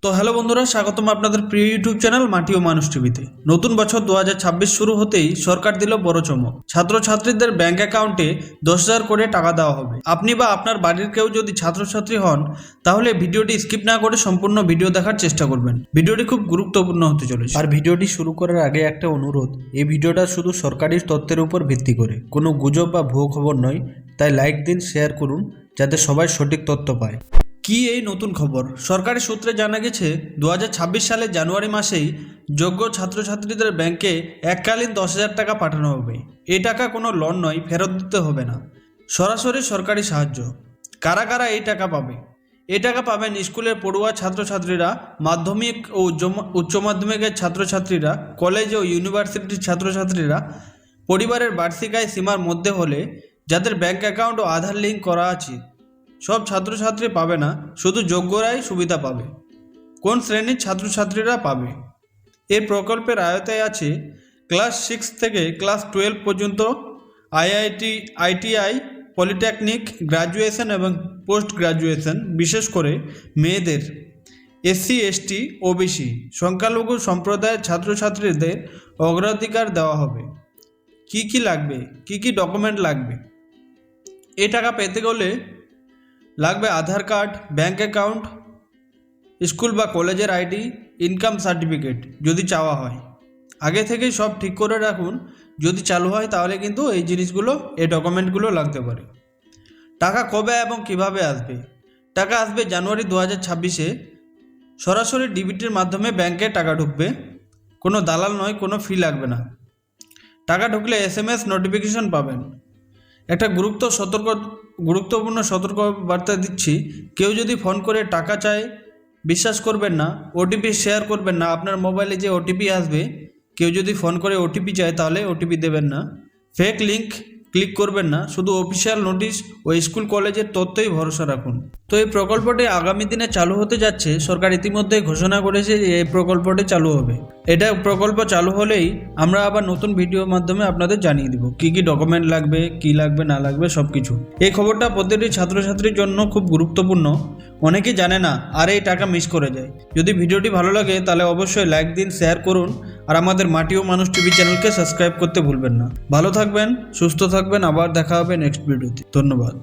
তো হ্যালো বন্ধুরা, স্বাগতম আপনাদের প্রিয় ইউটিউব চ্যানেল মাটি ও মানুষ টিভিতে। নতুন বছর 2026 শুরু হতেই সরকার দিল বড় চমক। ছাত্রছাত্রীদের ব্যাংক অ্যাকাউন্টে 10,000 করে টাকা দেওয়া হবে। আপনি বা আপনার বাড়ির কেউ যদি ছাত্রছাত্রী হন তাহলে ভিডিওটি স্কিপ না করে সম্পূর্ণ ভিডিও দেখার চেষ্টা করবেন। ভিডিওটি খুব গুরুত্বপূর্ণ হতে চলেছে। আর ভিডিওটি শুরু করার আগে একটা অনুরোধ, এই ভিডিওটা শুধু সরকারি তথ্যের উপর ভিত্তি করে, কোনো গুজব বা ভুয়ো খবর নয়। তাই লাইক দিন, শেয়ার করুন যাতে সবাই সঠিক তথ্য পায়। কি এই নতুন খবর? সরকারি সূত্রে জানা গেছে 2026 সালের জানুয়ারি মাসেই যোগ্য ছাত্রছাত্রীদের ব্যাংকে এককালীন 10,000 টাকা পাঠানো হবে। এই টাকা কোনো লোন নয়, ফেরত দিতে হবে না, সরাসরি সরকারি সাহায্য। কারা কারা এই টাকা পাবে? এই টাকা পাবেন স্কুলের পড়ুয়া ছাত্রছাত্রীরা, মাধ্যমিক ও উচ্চ মাধ্যমিকের ছাত্রছাত্রীরা, কলেজ ও ইউনিভার্সিটির ছাত্রছাত্রীরা, পরিবারের বার্ষিক আয় সীমার মধ্যে হলে, যাদের ব্যাংক অ্যাকাউন্ট ও আধার লিঙ্ক করা আছে। সব ছাত্রছাত্রী পাবে না, শুধু যোগ্যরাই সুবিধা পাবে। কোন শ্রেণীর ছাত্রছাত্রীরা পাবে? এই প্রকল্পের আয়তায় আছে ক্লাস 6 থেকে ক্লাস 12 পর্যন্ত, আইআইটি, আইটিআই, পলিটেকনিক, গ্র্যাজুয়েশন এবং পোস্ট গ্র্যাজুয়েশন। বিশেষ করে মেয়েদের, এসসি, এসটি, ওবিসি, সংখ্যালঘু সম্প্রদায়ের ছাত্রছাত্রীদের অগ্রাধিকার দেওয়া হবে। কি কি লাগবে, কি ডকুমেন্ট লাগবে? এই টাকা পেতে গেলে লাগবে আধার কার্ড, ব্যাংক অ্যাকাউন্ট, স্কুল বা কলেজের আইডি, ইনকাম সার্টিফিকেট যদি চাওয়া হয়। আগে থেকেই সব ঠিক করে রাখুন, যদি চালু হয় তাহলে কিন্তু এই জিনিসগুলো, এই ডকুমেন্টগুলো লাগতে পারে। টাকা কবে এবং কিভাবে আসবে? টাকা আসবে জানুয়ারি 2026-এ। সরাসরি ডিবিটির মাধ্যমে ব্যাংকে টাকা ঢুকবে। কোনো দালাল নয়, কোনো ফি লাগবে না। টাকা ঢুকলে SMS নোটিফিকেশন পাবেন। একটা গুরুত্বপূর্ণ সতর্ক বার্তা দিচ্ছি, কেউ যদি ফোন করে টাকা চায় বিশ্বাস করবেন না, ওটিপি শেয়ার করবেন না। আপনার মোবাইলে যে ওটিপি আসবে, কেউ যদি ফোন করে ওটিপি চায় তাহলে ওটিপি দেবেন না। ফেক লিঙ্ক ক্লিক করবেন না, শুধু অফিসিয়াল নোটিশ ও স্কুল কলেজের তথ্যই ভরসা রাখুন। তো এই প্রকল্পটি আগামী দিনে চালু হতে যাচ্ছে। সরকার ইতিমধ্যেই ঘোষণা করেছে যে এই প্রকল্পটি চালু হবে। এটা প্রকল্প চালু হলেই আমরা আবার নতুন ভিডিওর মাধ্যমে আপনাদের জানিয়ে দিব কি ডকুমেন্ট লাগবে, কি লাগবে না লাগবে সব কিছু। এই খবরটা প্রতিটি ছাত্রছাত্রীর জন্য খুব গুরুত্বপূর্ণ। অনেকেই জানে না আর এই টাকা মিস করে যায়। যদি ভিডিওটি ভালো লাগে তাহলে অবশ্যই লাইক দিন, শেয়ার করুন আর আমাদের মাটি ও মানুষ টিভি চ্যানেলকে সাবস্ক্রাইব করতে ভুলবেন না। ভালো থাকবেন, সুস্থ থাকবেন, আবার দেখা হবে নেক্সট ভিডিওতে। ধন্যবাদ।